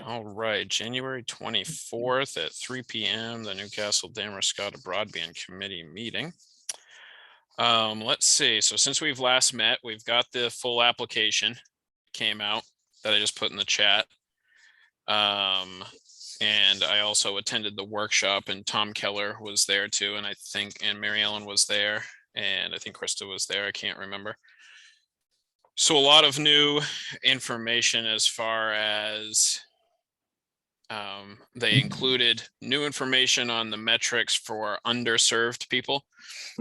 All right, January 24th at 3 p.m., the Newcastle-Damariscotta Broadband Committee meeting. Let's see. So since we've last met, we've got the full application came out that I just put in the chat. And I also attended the workshop, and Tom Keller was there too. And and Mary Ellen was there, and I think Krista was there. I can't remember. So a lot of new information as far as they included new information on the metrics for underserved people.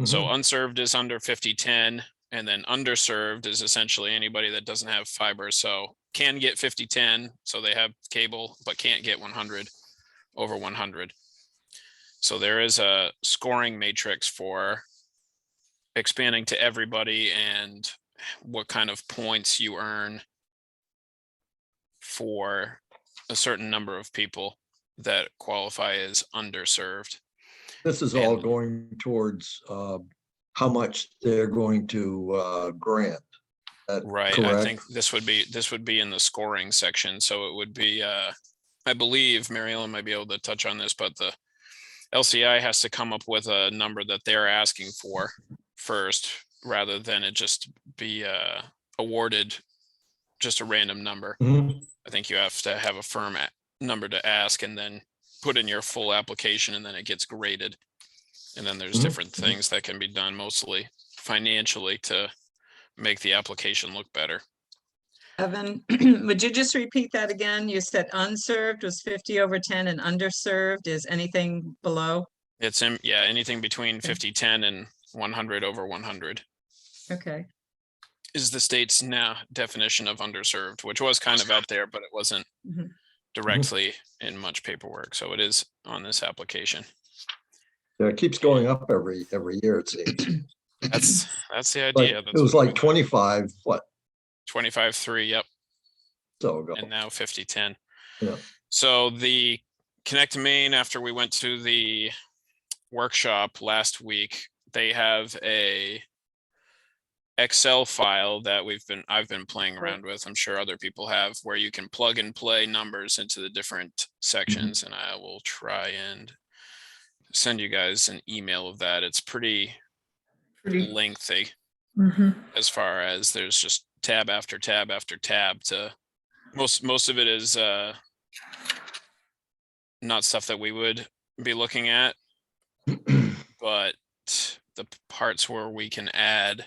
So unserved is under 5010, and then underserved is essentially anybody that doesn't have fiber. So can get 5010, so they have cable, but can't get 100 over 100. So there is a scoring matrix for expanding to everybody and what kind of points you earn for a certain number of people that qualify as underserved. This is all going towards how much they're going to grant. Right. Correct? I think this would be in the scoring section. So it would be, I believe Mary Ellen might be able to touch on this, but the LCI has to come up with a number that they're asking for first, rather than it just be awarded just a random number. I think you have to have a firm number to ask and then put in your full application, and then it gets graded. And then there's different things that can be done, mostly financially, to make the application look better. Evan, would you just repeat that again? You said unserved was 50 over 10 and underserved is anything below? It's anything between 5010 and 100 over 100. Okay. Is the state's now definition of underserved, which was kind of out there, but it wasn't directly in much paperwork. So it is on this application. Yeah, it keeps going up every year, it seems. That's the idea. It was like 25, what? 25.3, yep. So go. And now 5010. Yeah. So the Connect Maine, after we went to the workshop last week, they have a Excel file that I've been playing around with. I'm sure other people have, where you can plug and play numbers into the different sections. And I will try and send you guys an email of that. It's pretty lengthy as far as there's just tab after tab after tab. To most of it is not stuff that we would be looking at, but the parts where we can add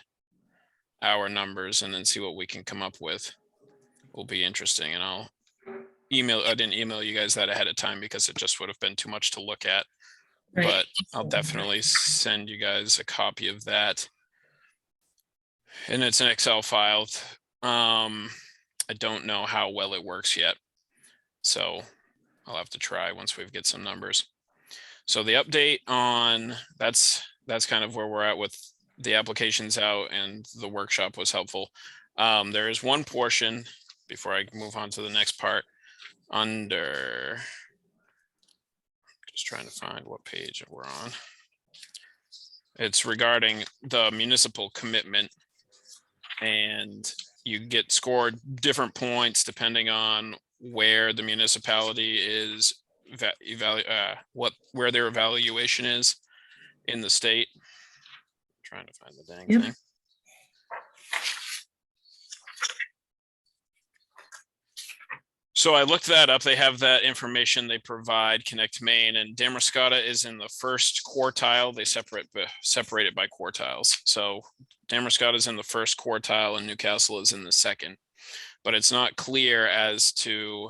our numbers and then see what we can come up with will be interesting. And I didn't email you guys that ahead of time because it just would have been too much to look at. Right. But I'll definitely send you guys a copy of that. And it's an Excel file. I don't know how well it works yet, so I'll have to try once we get some numbers. So the update on that's kind of where we're at with the applications out, and the workshop was helpful. There is one portion before I move on to the next part under, just trying to find what page we're on. It's regarding the municipal commitment, and you get scored different points depending on where the municipality is, where their evaluation is in the state. Trying to find the dang thing. So I looked that up. They have that information they provide, Connect Maine, and Damariscotta is in the first quartile. They separate it by quartiles. So Damariscotta is in the first quartile and Newcastle is in the second. But it's not clear as to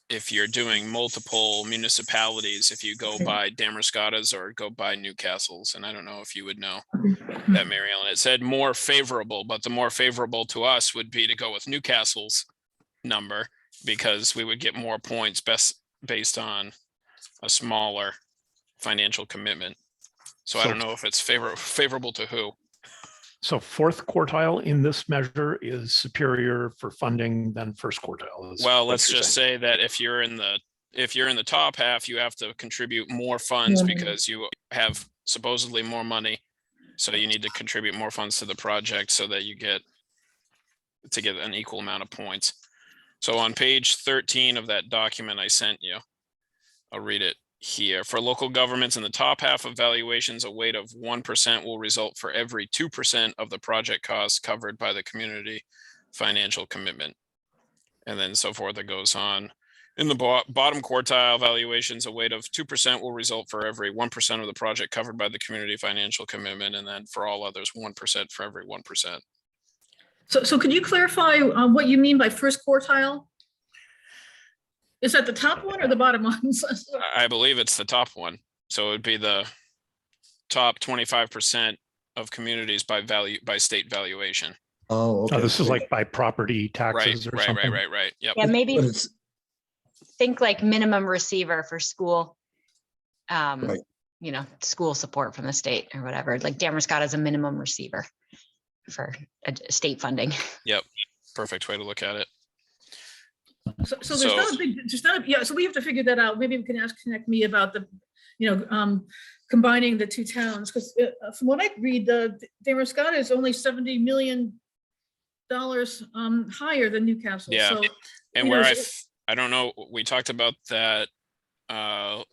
if you're doing multiple municipalities, if you go by Damariscotta's or go by Newcastle's. And I don't know if you would know that, Mary Ellen. It said more favorable, but the more favorable to us would be to go with Newcastle's number, because we would get more points based on a smaller financial commitment. So I don't know if it's favorable to who. So fourth quartile in this measure is superior for funding than first quartile. Well, let's just say that if you're in the top half, you have to contribute more funds because you have supposedly more money. So you need to contribute more funds to the project so that you get an equal amount of points. So on page 13 of that document I sent you, I'll read it here. For local governments in the top half of valuations, a weight of 1% will result for every 2% of the project costs covered by the community financial commitment. And then so forth, it goes on. In the bottom quartile valuations, a weight of 2% will result for every 1% of the project covered by the community financial commitment. And then for all others, 1% for every 1%. So could you clarify what you mean by first quartile? Is that the top one or the bottom one? I believe it's the top one. So it would be the top 25% of communities by state valuation. Oh, okay. Oh, this is like by property Right, taxes or something. right. Yep. Yeah, maybe But it's, think like minimum receiver for school. Right. You know, school support from the state or whatever, like Damariscotta is a minimum receiver for state funding. Yep. Perfect way to look at it. So there's not a big, yeah, so we have to figure that out. Maybe we can connect me about the, combining the two towns, because from what I read, the Damariscotta is only $70 million higher than Newcastle. Yeah. So, And where I don't know, we talked about that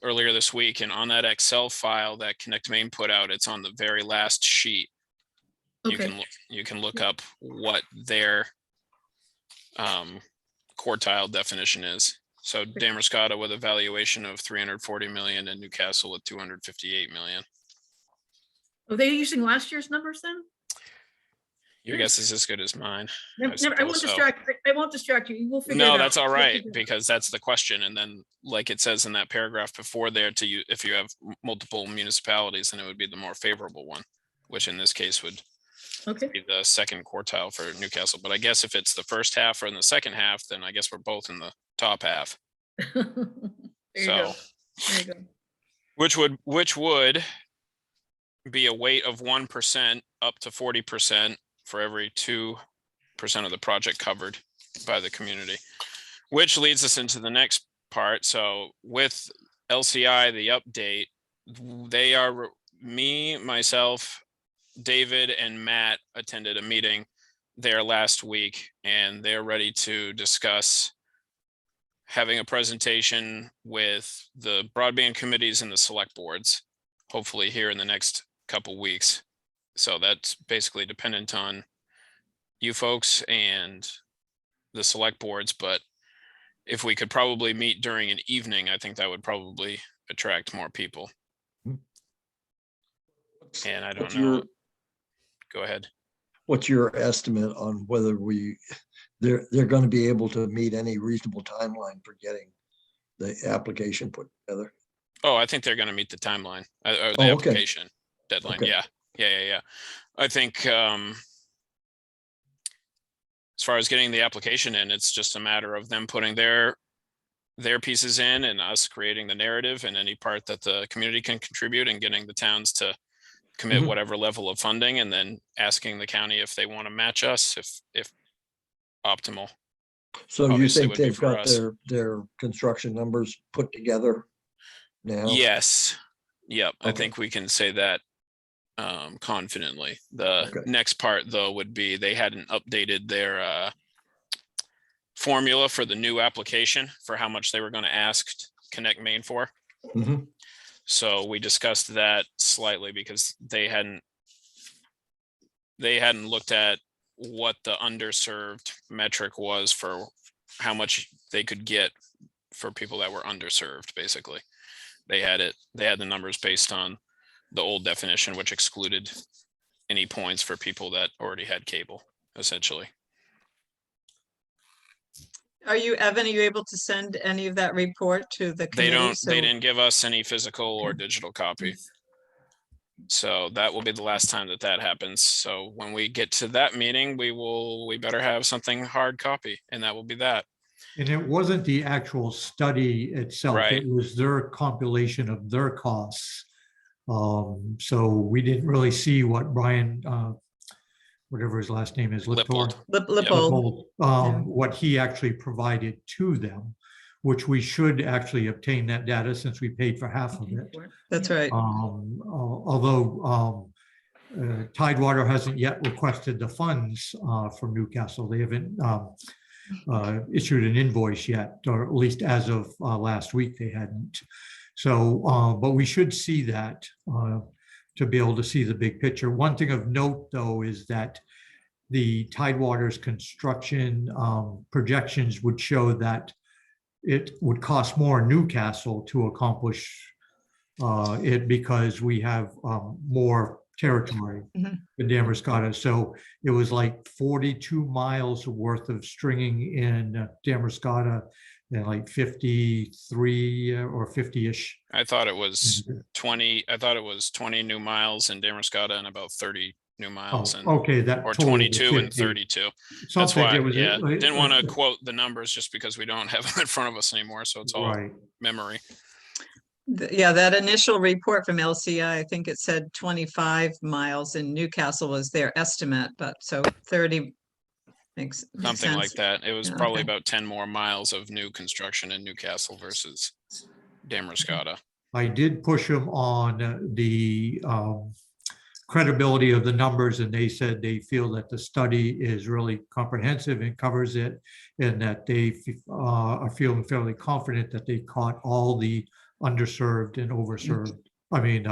earlier this week, and on that Excel file that Connect Maine put out, it's on the very last sheet. okay. You can look up what their quartile definition is. So Damariscotta with a valuation of 340 million and Newcastle with 258 million. Are they using last year's numbers then? Your guess is as good as mine. I won't distract you. We'll figure it No, out. that's all We'll right, figure it out. because that's the question. And then, like it says in that paragraph before there, if you have multiple municipalities, then it would be the more favorable one, which in this case would Okay. be the second quartile for Newcastle. But I guess if it's the first half or in the second half, then I guess we're both in the top half. There you go. So, There you go. which would be a weight of 1% up to 40% for every 2% of the project covered by the community, which leads us into the next part. So with LCI, the update, they are myself, David and Matt attended a meeting there last week, and they're ready to discuss having a presentation with the broadband committees and the select boards, hopefully here in the next couple weeks. So that's basically dependent on you folks and the select boards, but if we could probably meet during an evening, I think that would probably attract more people. And I don't know. Go ahead. what's your estimate on whether they're going to be able to meet any reasonable timeline for getting the application put together? Oh, I think they're going to meet the timeline or the Oh, okay. application deadline. Okay. Yeah. I think as far as getting the application in, it's just a matter of them putting their pieces in and us creating the narrative and any part that the community can contribute, and getting the towns to commit Mhm. whatever level of funding, and then asking the county if they want to match us if optimal. So you Obviously think would be they've for got us. their construction numbers put together now? Yes. Yep. I Okay. think we can say that confidently. The Okay. next part though would be they hadn't updated their formula for the new application for how much they were going to ask Connect Maine for. Mhm. So we discussed that slightly because they hadn't looked at what the underserved metric was for how much they could get for people that were underserved. Basically, they had the numbers based on the old definition, which excluded any points for people that already had cable, essentially. Evan, are you able to send any of that report to the They committee? they didn't give us any physical or digital copy. So that will be the last time that happens. So when we get to that meeting, we better have something hard copy, and that will be that. And it wasn't the actual study itself. Right. It was their compilation of their costs. So we didn't really see what Brian, whatever his last name is, Lippold. Lippold. Lippold, what he actually provided to them, which we should actually obtain that data since we paid for half of it. That's right. Although Tidewater hasn't yet requested the funds from Newcastle. They haven't issued an invoice yet, or at least as of last week, they hadn't. So, but we should see that to be able to see the big picture. One thing of note, though, is that the Tidewaters construction projections would show that it would cost more in Newcastle to accomplish it because we have more territory Mhm. than Damariscotta. So it was like 42 miles worth of stringing in Damariscotta and like 53 or 50-ish. I thought it was 20, I thought it was 20 new miles in Damariscotta and about 30 new miles and, Okay, that or total was 22 and 50. 32. That's Something why, it was, yeah, didn't want to quote the numbers just because we don't have them in front of us anymore. So it's all Right. memory. Yeah, that initial report from LCI, I think it said 25 miles in Newcastle was their estimate, but so 30 makes Something like sense. that. It was Yeah, probably okay. about 10 more miles of new construction in Newcastle versus Damariscotta. I did push them on the credibility of the numbers, and they said they feel that the study is really comprehensive and covers it, and that they are feeling fairly confident that they caught all the underserved and overserved. I mean,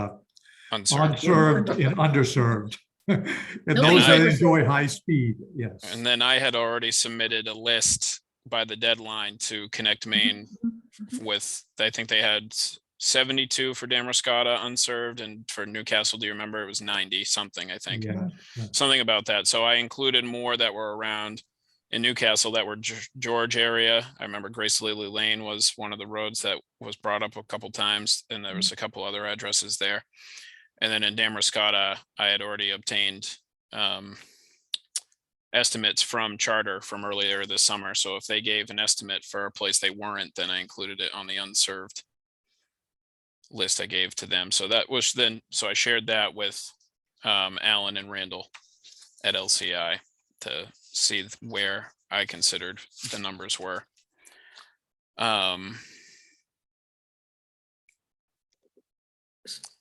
Uncertain. unserved and underserved. And No, those that I- enjoy high speed, yes. And then I had already submitted a list by the deadline to Connect Maine with, I think they had 72 for Damariscotta unserved, and for Newcastle, do you remember? It was 90 something, I think. Yeah, Something about that. So I included more that were around in Newcastle that were George area. I remember Grace Lily Lane was one of the roads that was brought up a couple times, and there was a couple other addresses there. And then in Damariscotta, I had already obtained estimates from Charter from earlier this summer. So if they gave an estimate for a place they weren't, then I included it on the unserved list I gave to them. So that was then, so I shared that with Alan and Randall at LCI to see where I considered the numbers were.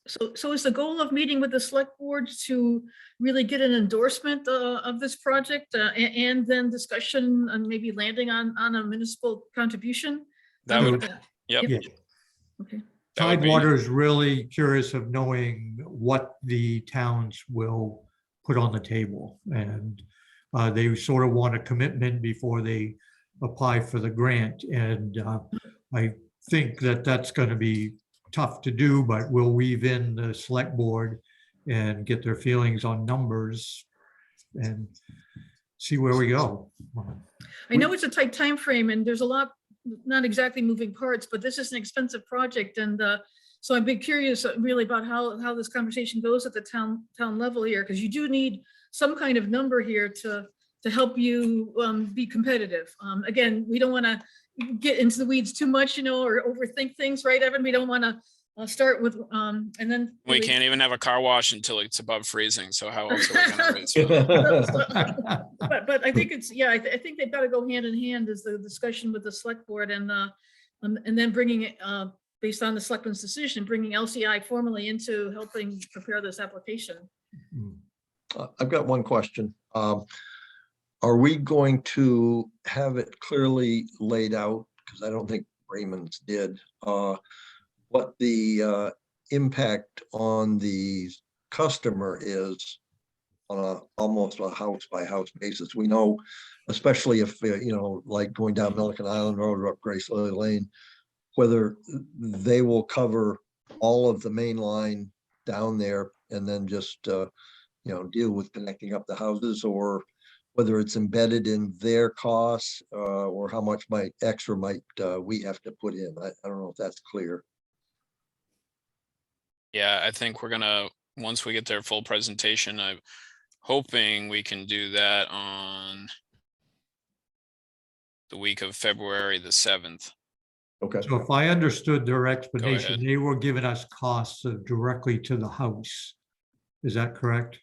So is the goal of meeting with the select board to really get an endorsement of this project and then discussion and maybe landing on a municipal contribution? That would, yep. yeah. Okay. That would be- Tidewater is really curious of knowing what the towns will put on the table, and they sort of want a commitment before they apply for the grant. And I think that that's going to be tough to do, but we'll weave in the select board and get their feelings on numbers and see where we go. I know it's a tight time frame and there's a lot, not exactly moving parts, but this is an expensive project. And so I'd be curious really about how this conversation goes at the town level here, because you do need some kind of number here to help you be competitive. Again, we don't want to get into the weeds too much, or overthink things, right, Evan? We don't want to start with, and then. We really- can't even have a car wash until it's above freezing. So how else are we gonna raise money? But I think it's, yeah, I think they've got to go hand in hand is the discussion with the select board and then bringing it, based on the selectmen's decision, bringing LCI formally into helping prepare this application. I've got one question. Are we going to have it clearly laid out? Because I don't think Raymond's did. What the impact on the customer is on almost a house by house basis. We know, especially if, like going down Milliken Island Road or up Grace Lily Lane, whether they will cover all of the main line down there and then just, deal with connecting up the houses, or whether it's embedded in their costs or how much extra might we have to put in. I don't know if that's clear. Yeah, I think we're gonna, once we get their full presentation, I'm hoping we can do that on the week of February the 7th. Okay. So if I understood their ahead. explanation, they were giving us costs directly to the house. Is that correct?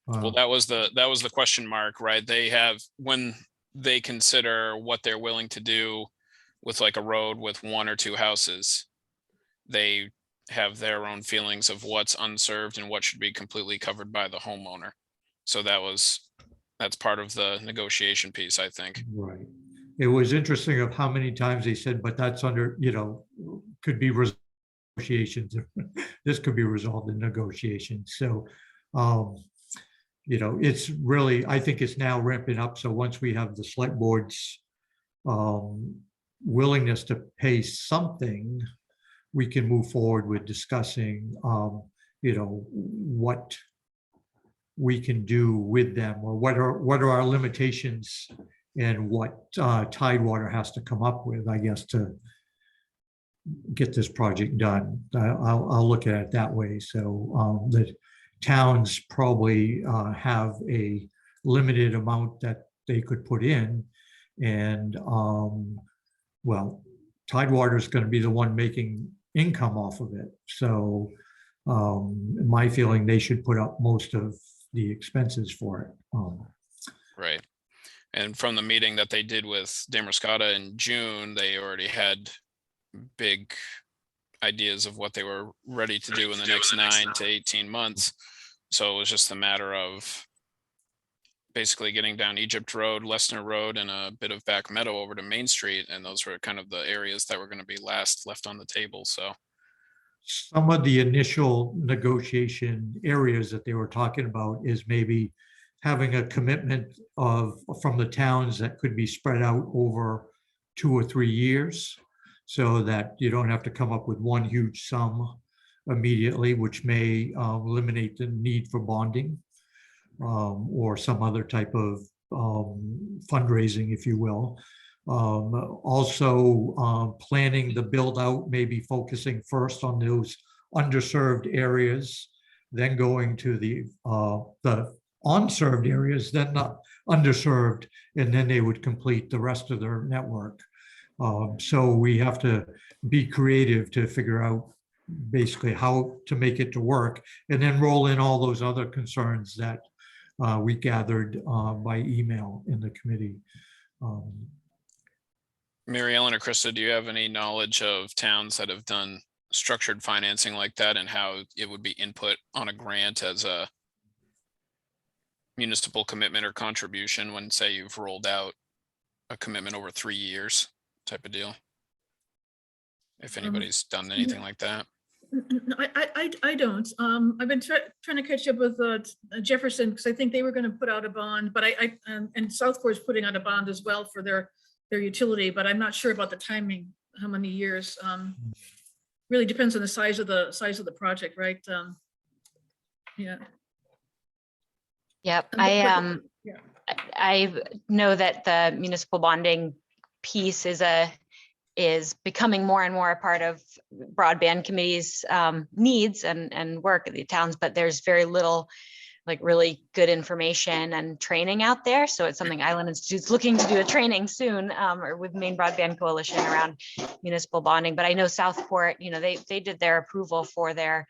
Well, that was the question mark, right? They have, when they consider what they're willing to do with like a road with one or two houses, they have their own feelings of what's unserved and what should be completely covered by the homeowner. So that was that's part of the negotiation piece, I think. Right. It was interesting of how many times they said, but that's under, could be negotiations. This could be resolved in negotiations. So, it's really, I think it's now ramping up. So once we have the select board's willingness to pay something, we can move forward with discussing, what we can do with them, or what are our limitations, and what Tidewater has to come up with, I guess, to get this project done. I'll look at it that way. So the towns probably have a limited amount that they could put in, and well, Tidewater is going to be the one making income off of it. So my feeling, they should put up most of the expenses for it. Right. And from the meeting that they did with Damariscotta in June, they already had big ideas of what they were ready to do in the next 9 to 18 months. So it was just a matter of basically getting down Egypt Road, Lesnar Road, and a bit of back meadow over to Main Street. And those were kind of the areas that were going to be left on the table. So some of the initial negotiation areas that they were talking about is maybe having a commitment from the towns that could be spread out over 2 or 3 years, so that you don't have to come up with one huge sum immediately, which may eliminate the need for bonding or some other type of fundraising, if you will. Also planning the build out, maybe focusing first on those underserved areas, then going to the unserved areas, then not underserved, and then they would complete the rest of their network. So we have to be creative to figure out basically how to make it to work, and then roll in all those other concerns that we gathered by email in the committee. Mary Ellen or Krista, do you have any knowledge of towns that have done structured financing like that, and how it would be input on a grant as a municipal commitment or contribution when, say, you've rolled out a commitment over 3 years type of deal? If anybody's done anything like that. I don't. I've been trying to catch up with Jefferson, because I think they were going to put out a bond, but and Southport is putting out a bond as well for their utility, but I'm not sure about the timing, how many years. Really depends on the size of the project, right? Yeah. Yep. Yeah. I know that the municipal bonding piece is becoming more and more a part of broadband committee's needs and work at the towns, but there's very little like really good information and training out there. So it's something Island Institute's looking to do a training soon, or with Maine Broadband Coalition around municipal bonding. But I know Southport, they did their approval for their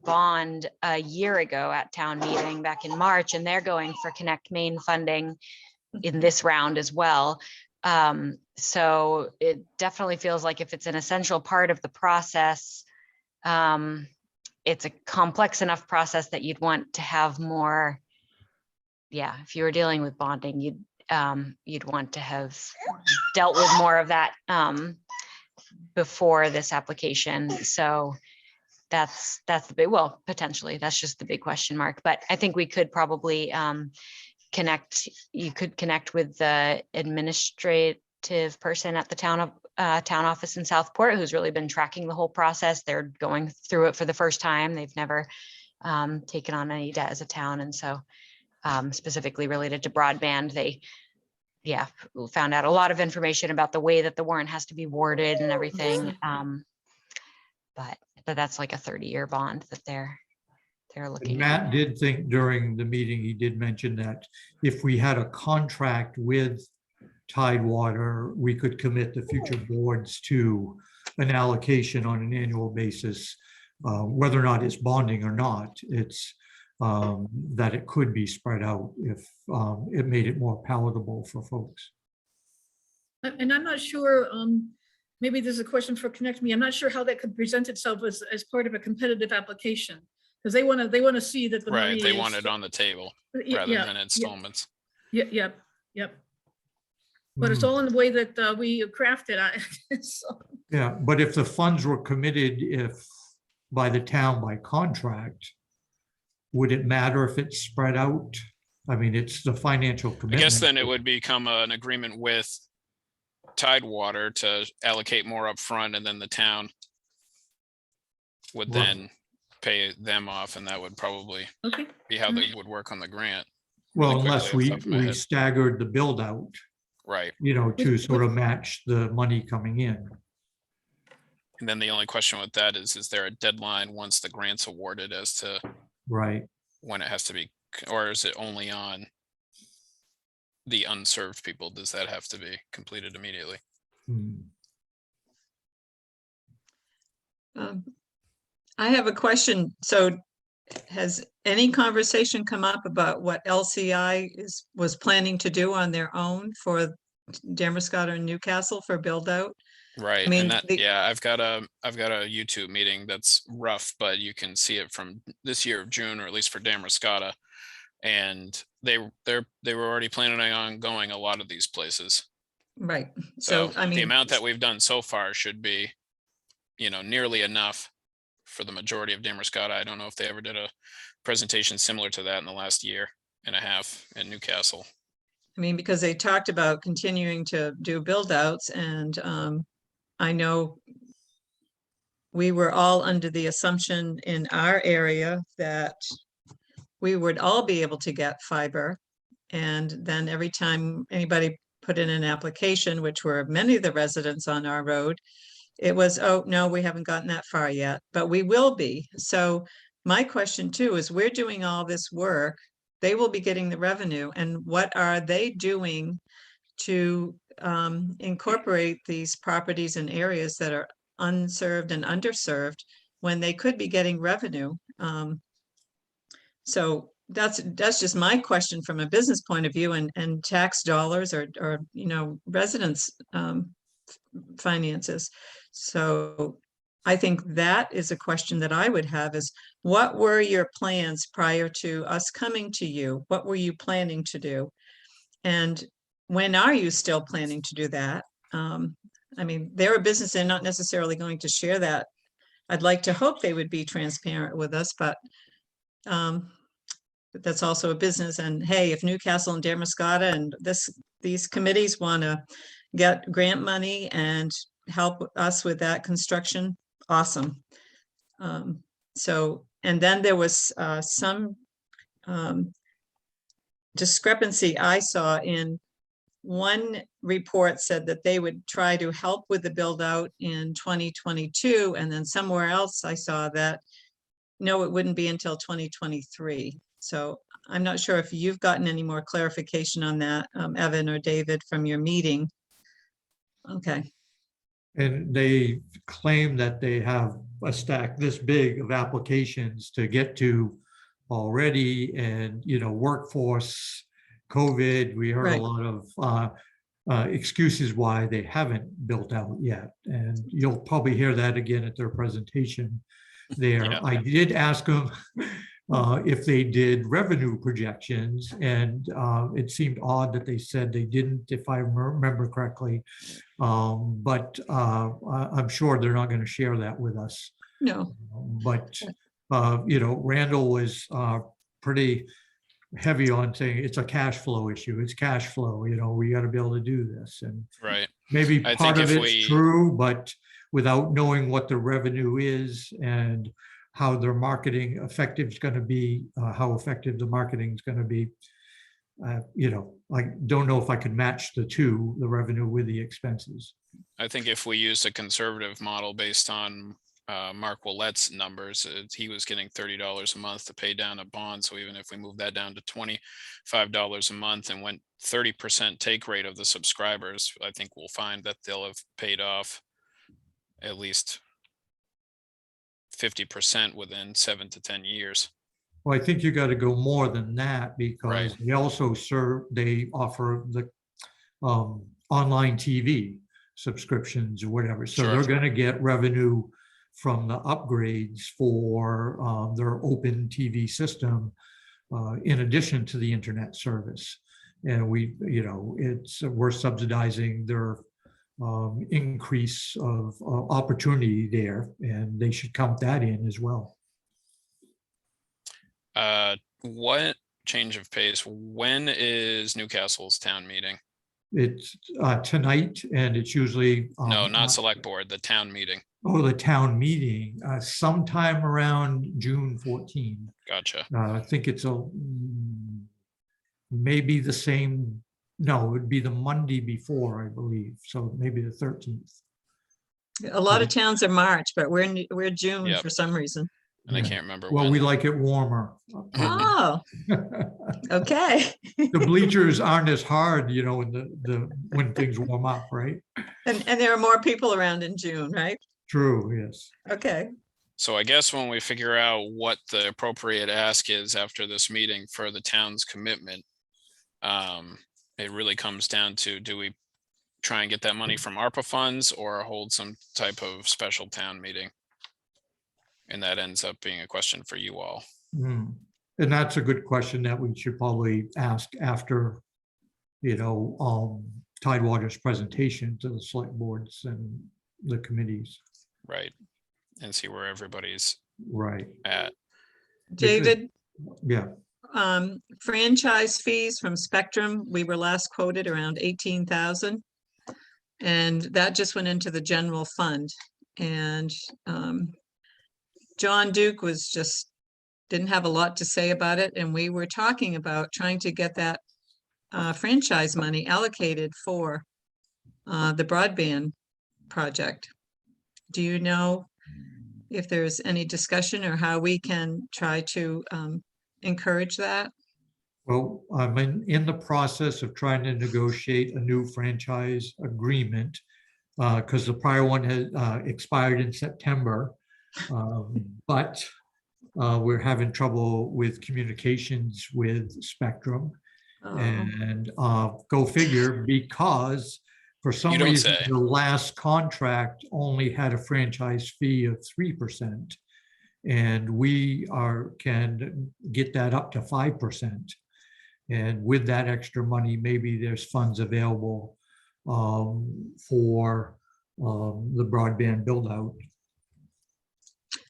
bond a year ago at town meeting back in March, and they're going for Connect Maine funding in this round as well. So it definitely feels like if it's an essential part of the process, it's a complex enough process that you'd want to have more. Yeah, if you were dealing with bonding, you'd want to have dealt with more of that before this application. So that's the big, well, potentially that's just the big question mark. But I think we could probably you could connect with the administrative person at the town office in Southport, who's really been tracking the whole process. They're going through it for the first time. They've never taken on any debt as a town. And so specifically related to broadband, they found out a lot of information about the way that the warrant has to be worded and everything. But that's like a 30-year bond that they're looking Matt at. did think during the meeting, he did mention that if we had a contract with Tidewater, we could commit the future boards to an allocation on an annual basis, whether or not it's bonding or not. It's that it could be spread out if it made it more palatable for folks. And I'm not sure, maybe this is a question for Connect Me. I'm not sure how that could present itself as part of a competitive application, because they want to see that the money Right, they is- want it on the table Yeah, rather yeah, than yeah. installments. Yep. But it's Hmm. all in the way that we crafted. So, Yeah, but if the funds were committed, if by the town by contract, would it matter if it's spread out? I mean, it's the financial I commitment. guess then it would become an agreement with Tidewater to allocate more upfront, and then the town would Right. then pay them off, and that would probably okay. be how they would work on the grant. Well, really unless quickly we, off the top of my we head. staggered the build out, Right. to With- sort of match the money coming in. And then the only question with that is there a deadline once the grant's awarded as to Right. when it has to be, or is it only on the unserved people? Does that have to be completed immediately? Hmm. I have a question. So has any conversation come up about what LCI was planning to do on their own for Damariscotta and Newcastle for build out? Right. mean, And that, the- yeah, I've got a YouTube meeting that's rough, but you can see it from this year of June, or at least for Damariscotta. And they were already planning on going a lot of these places. Right. So So, I the mean, amount that we've done so far should be, nearly enough for the majority of Damariscotta. I don't know if they ever did a presentation similar to that in the last year and a half in Newcastle. because they talked about continuing to do build outs, and I know we were all under the assumption in our area that we would all be able to get fiber. And then every time anybody put in an application, which were many of the residents on our road, it was, oh, no, we haven't gotten that far yet, but we will be. So my question too is, we're doing all this work, they will be getting the revenue, and what are they doing to incorporate these properties and areas that are unserved and underserved when they could be getting revenue? So that's just my question from a business point of view, and tax dollars or residents finances. So I think that is a question that I would have is, what were your plans prior to us coming to you? What were you planning to do? And when are you still planning to do that? They're a business, they're not necessarily going to share that. I'd like to hope they would be transparent with us, but that's also a business. And hey, if Newcastle and Damariscotta and these committees want to get grant money and help us with that construction, awesome. And then there was some discrepancy I saw in one report said that they would try to help with the build out in 2022. And then somewhere else I saw that, no, it wouldn't be until 2023. So I'm not sure if you've gotten any more clarification on that, Evan or David, from your meeting. Okay. And they claim that they have a stack this big of applications to get to already, and, workforce, COVID, we heard Right. a lot of excuses why they haven't built out yet. And you'll probably hear that again at their presentation there. Yeah. I did ask them if they did revenue projections, and it seemed odd that they said they didn't, if I remember correctly. But I'm sure they're not going to share that with us. No. But Randall was pretty heavy on saying it's a cash flow issue. It's cash flow. We got to be able to do this, and Right. maybe I part think of if it's we- true, but without knowing what the revenue is and how their marketing effective is going to be, how effective the marketing is going to be, I don't know if I can match the revenue with the expenses. I think if we used a conservative model based on Mark Willette's numbers, he was getting $30 a month to pay down a bond. So even if we move that down to $25 a month and went 30% take rate of the subscribers, I think we'll find that they'll have paid off at least 50% within 7 to 10 years. Well, I think you got to go more than that, because they also they offer the online TV subscriptions or whatever. So Sure. they're going to get revenue from the upgrades for their open TV system in addition to the internet service. And we're subsidizing their increase of opportunity there, and they should count that in as well. What change of pace? When is Newcastle's town meeting? It's tonight, and it's usually No, not select board, the town meeting. Oh, the town meeting, sometime around June 14. Gotcha. I think it's maybe the same. No, it would be the Monday before, I believe. So maybe the 13th. A lot of towns are March, but we're June Yep. for some reason. And I Yeah. can't remember Well, when. we like it warmer. Oh, okay. The bleachers aren't as hard, when things warm up, right? And there are more people around in June, right? True, yes. Okay. So I guess when we figure out what the appropriate ask is after this meeting for the town's commitment, it really comes down to, do we try and get that money from ARPA funds or hold some type of special town meeting? And that ends up being a question for you all. And that's a good question that we should probably ask after, Tidewaters presentation to the select boards and the committees. Right. And see where everybody's Right. at. David, Yeah. franchise fees from Spectrum, we were last quoted around 18,000. And that just went into the general fund. And John Duke didn't have a lot to say about it. And we were talking about trying to get that franchise money allocated for the broadband project. Do you know if there's any discussion or how we can try to encourage that? Well, I'm in the process of trying to negotiate a new franchise agreement because the prior one has expired in September. But we're having trouble with communications with Spectrum. Oh, And go figure, because for some You don't reason, say. the last contract only had a franchise fee of 3%. And we can get that up to 5%. And with that extra money, maybe there's funds available for the broadband build out.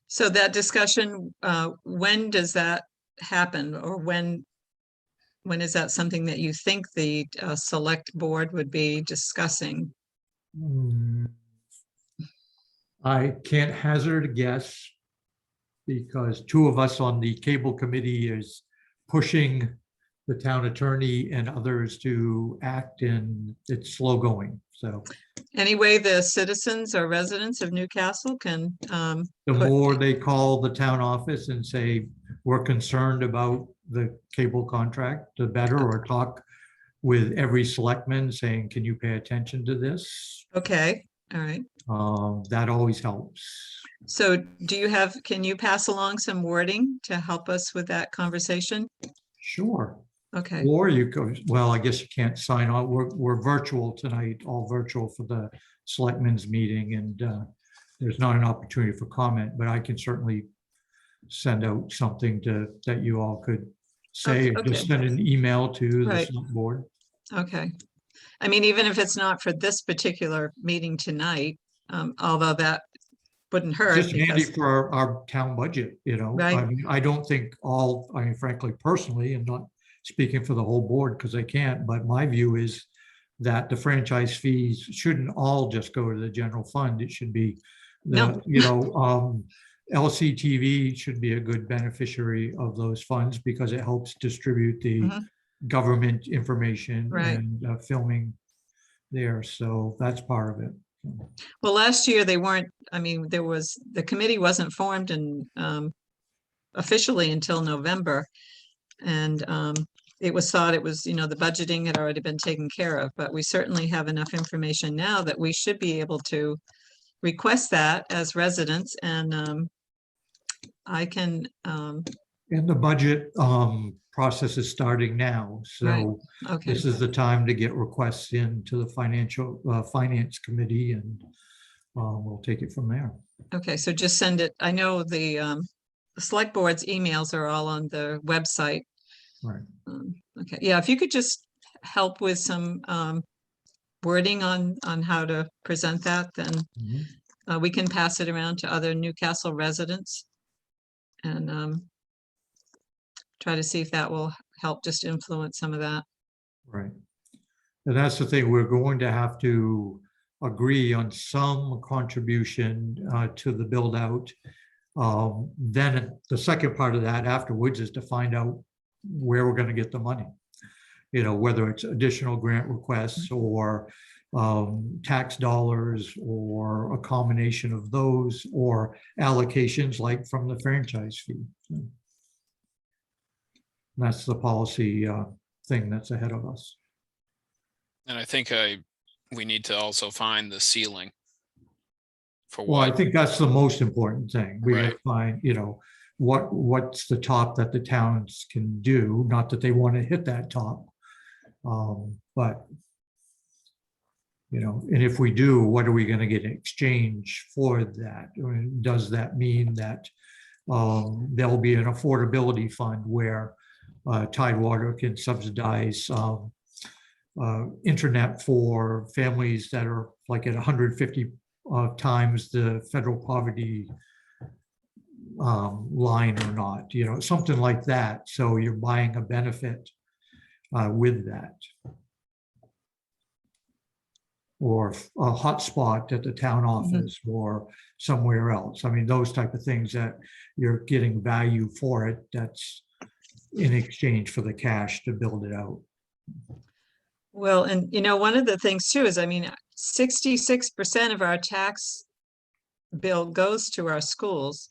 so that discussion, when does that happen, or when is that something that you think the select board would be discussing? I can't hazard a guess because two of us on the cable committee is pushing the town attorney and others to act, and it's slow going. So Anyway, the citizens or residents of Newcastle can, the put- more they call the town office and say, we're concerned about the cable contract, the better, or talk with every selectman saying, can you pay attention to this? okay, all right. That always helps. So can you pass along some wording to help us with that conversation? Sure. Okay, Or you go, well, I guess you can't sign on. We're virtual tonight, all virtual for the selectmen's meeting, and there's not an opportunity for comment, but I can certainly send out something that you all could say, or just Okay. send an email to the Right. select board. okay. I mean, even if it's not for this particular meeting tonight, although that wouldn't hurt. Just handy because- for our town budget, Right. I mean, I don't think frankly, personally, I'm not speaking for the whole board because I can't, but my view is that the franchise fees shouldn't all just go to the general fund. It should be, No. LCTV should be a good beneficiary of those funds because it helps distribute the Mhm. government information Right. and filming there. So that's part of it. Well, last year they weren't, the committee wasn't formed officially until November. And it was thought it was, the budgeting had already been taken care of, but we certainly have enough information now that we should be able to request that as residents, and I can, And the budget process is starting now. Right. So okay, this is the time to get requests into the finance committee, and we'll take it from there. okay, so just send it. I know the select board's emails are all on the website. Right. Okay, yeah, if you could just help with some wording on how to present that, then Mhm. we can pass it around to other Newcastle residents and try to see if that will help just influence some of that. Right. And that's the thing, we're going to have to agree on some contribution to the build out. Then the second part of that afterwards is to find out where we're going to get the money. You know, whether it's additional grant requests or tax dollars or a combination of those or allocations like from the franchise fee. That's the policy thing that's ahead of us. And I think we need to also find the ceiling for Well, I what, think that's the most important thing. We got Right. to find, you know, what's the top that the towns can do, not that they want to hit that top. But, you know, and if we do, what are we going to get in exchange for that? I mean, does that mean that there'll be an affordability fund where Tidewater can subsidize internet for families that are like at 150 times the federal poverty line or not, you know, something like that. So you're buying a benefit with that. Or a hotspot at the town office or somewhere else. I mean, those type of things that you're getting value for it. That's in exchange for the cash to build it out. Well, and you know, one of the things too is, I mean, 66% of our tax bill goes to our schools,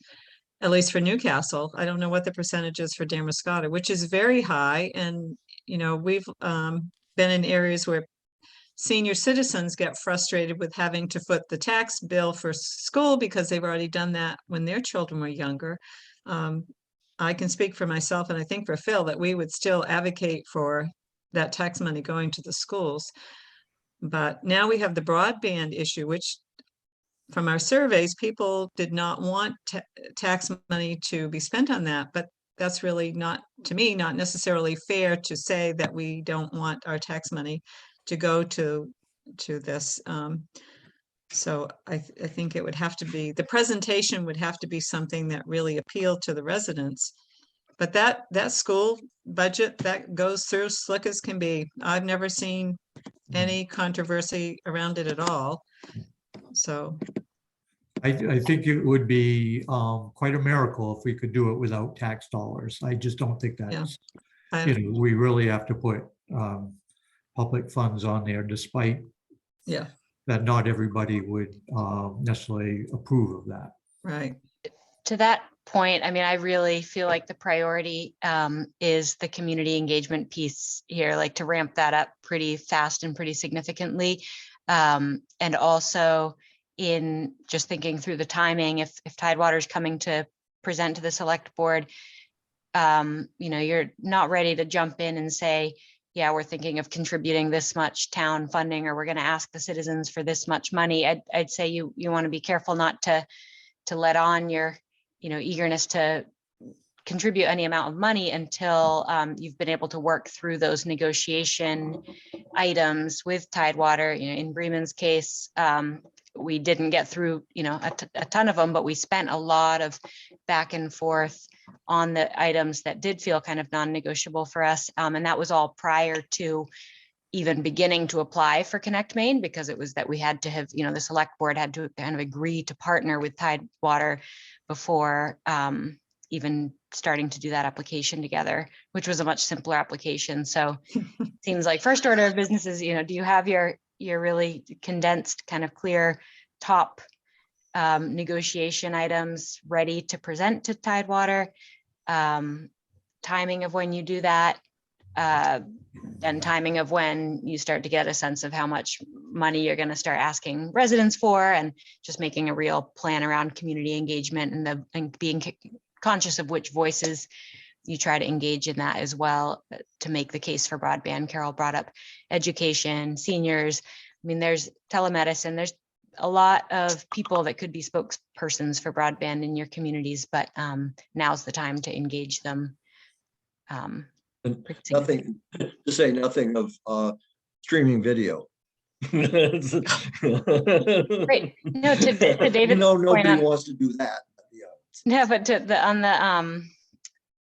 at least for Newcastle. I don't know what the percentage is for Damariscotta, which is very high. And, you know, we've been in areas where senior citizens get frustrated with having to foot the tax bill for school because they've already done that when their children were younger. I can speak for myself, and I think for Phil, that we would still advocate for that tax money going to the schools. But now we have the broadband issue, which from our surveys, people did not want tax money to be spent on that. But that's really not, to me, not necessarily fair to say that we don't want our tax money to go to this. So I think it would have to be, the presentation would have to be something that really appealed to the residents. But that school budget, that goes through slick as can be. I've never seen any controversy around it at all. So I think it would be quite a miracle if we could do it without tax dollars. I just don't think that's, you know, we really have to put public funds on there, despite that not everybody would necessarily approve of that. Right. To that point, I mean, I really feel like the priority is the community engagement piece here, like to ramp that up pretty fast and pretty significantly. And also in just thinking through the timing, if Tidewater's coming to present to the select board, you know, you're not ready to jump in and say, yeah, we're thinking of contributing this much town funding, or we're going to ask the citizens for this much money. I'd say you want to be careful not to let on your, you know, eagerness to contribute any amount of money until you've been able to work through those negotiation items with Tidewater. You know, in Bremen's case, we didn't get through, you know, a ton of them, but we spent a lot of back and forth on the items that did feel kind of non-negotiable for us. And that was all prior to even beginning to apply for Connect Main, because it was that we had to have, you know, the select board had to kind of agree to partner with Tidewater before even starting to do that application together, which was a much simpler application. So it seems like first order of business is, you know, do you have your really condensed, kind of clear top negotiation items ready to present to Tidewater? Timing of when you do that, and timing of when you start to get a sense of how much money you're going to start asking residents for, and just making a real plan around community engagement and being conscious of which voices you try to engage in that as well to make the case for broadband. Carol brought up education, seniors. I mean, there's telemedicine, there's a lot of people that could be spokespersons for broadband in your communities, but now's the time to engage them And pretty significant. nothing, to say nothing of streaming video. Great. No, to David's point Nobody on, wants to do that. Yeah. no, but to the, on the,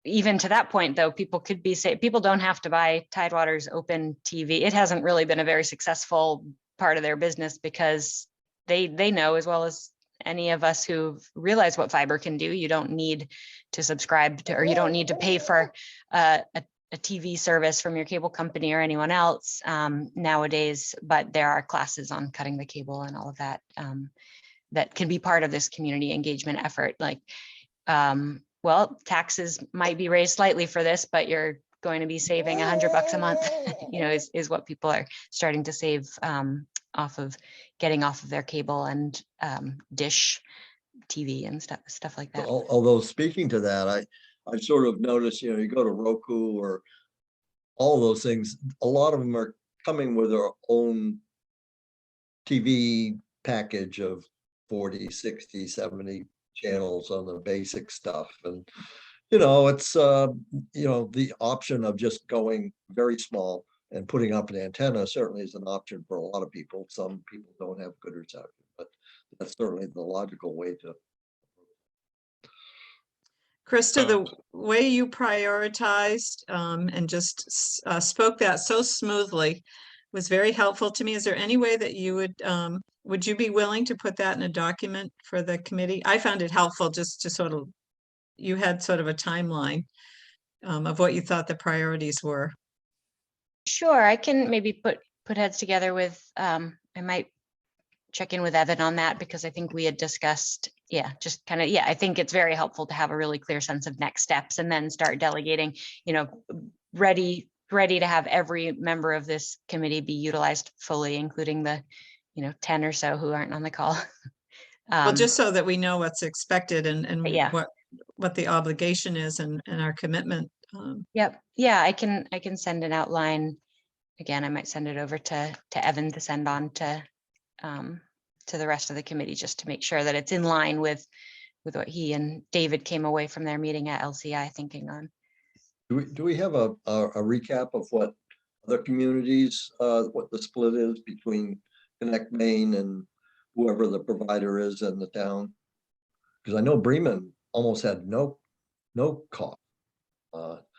even to that point though, people could be say, people don't have to buy Tidewaters open TV. It hasn't really been a very successful part of their business because they know as well as any of us who've realized what fiber can do. You don't need to subscribe to, or you don't need to pay for a TV service from your cable company or anyone else nowadays, but there are classes on cutting the cable and all of that that can be part of this community engagement effort. Like, well, taxes might be raised slightly for this, but you're going to be saving $100 a month, you know, is what people are starting to save off of getting off of their cable and dish TV and stuff like that. Although speaking to that, I've sort of noticed, you know, you go to Roku or all those things, a lot of them are coming with their own TV package of 40, 60, 70 channels on the basic stuff. And, you know, it's, you know, the option of just going very small and putting up an antenna certainly is an option for a lot of people. Some people don't have good reception, but that's certainly the logical way to. Krista, the way you prioritized and just spoke that so smoothly was very helpful to me. Is there any way that you would you be willing to put that in a document for the committee? I found it helpful just to sort of, you had sort of a timeline of what you thought the priorities were. Sure, I can maybe put heads together with, I might check in with Evan on that because I think we had discussed, yeah, just kind of, yeah, I think it's very helpful to have a really clear sense of next steps and then start delegating, you know, ready to have every member of this committee be utilized fully, including the, you know, 10 or so who aren't on the call. Well, just so that we know what's expected and yeah, what the obligation is and our commitment. Yep. Yeah, I can send an outline. Again, I might send it over to Evan to send on to the rest of the committee just to make sure that it's in line with what he and David came away from their meeting at LCI thinking on. Do we have a recap of what other communities, what the split is between Connect Maine and whoever the provider is in the town? Because I know Bremen almost had no cost.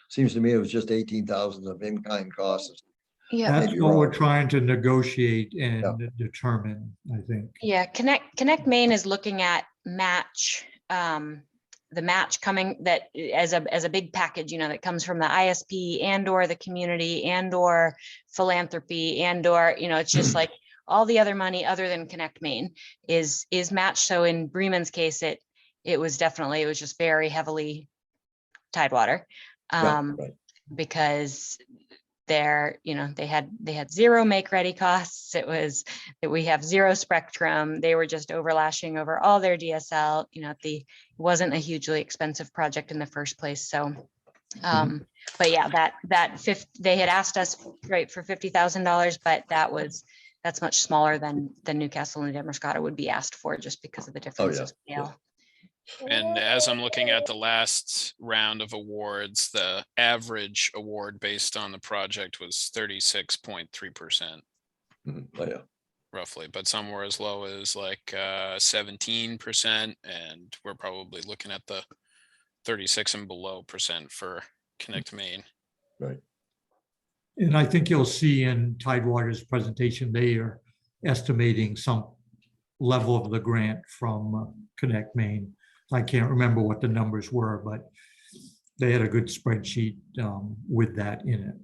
Seems to me it was just 18,000 of in-kind costs. Yeah, That's what we're trying to negotiate and determine, I think. yeah. Connect Maine is looking at match, the match coming that as a big package, you know, that comes from the ISP and or the community and or philanthropy and or, you know, it's just like all the other money other than Connect Maine is matched. So in Bremen's case, it was just very heavily Tidewater, because you know, they had zero make ready costs. It was that we have zero spectrum. They were just overlashing over all their DSL, you know, it wasn't a hugely expensive project in the first place. So, but yeah, they had asked us right for $50,000, but that's much smaller than Newcastle and Damariscotta would be asked for just because of the difference of scale. And as I'm looking at the last round of awards, the average award based on the project was 36.3%. Roughly, but some were as low as like 17%, and we're probably looking at the 36 and below % for Connect Maine. Right. And I think you'll see in Tidewater's presentation, they are estimating some level of the grant from Connect Maine. I can't remember what the numbers were, but they had a good spreadsheet with that in it.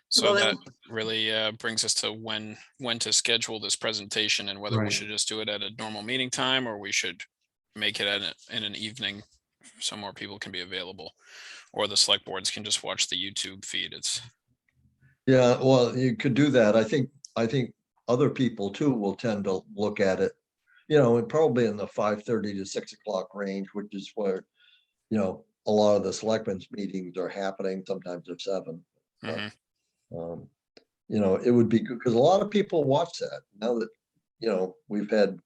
So that really brings us to when to schedule this presentation and whether we should just do it at a normal meeting time or we should make it in an evening so more people can be available, or the select boards can just watch the YouTube feed. Yeah, well, you could do that. I think other people too will tend to look at it, you know, and probably in the 5:30 to 6 o'clock range, which is where, you know, a lot of the selectmen's meetings are happening. Sometimes they're 7. You know, it would be good because a lot of people watch that now that, you know, we've had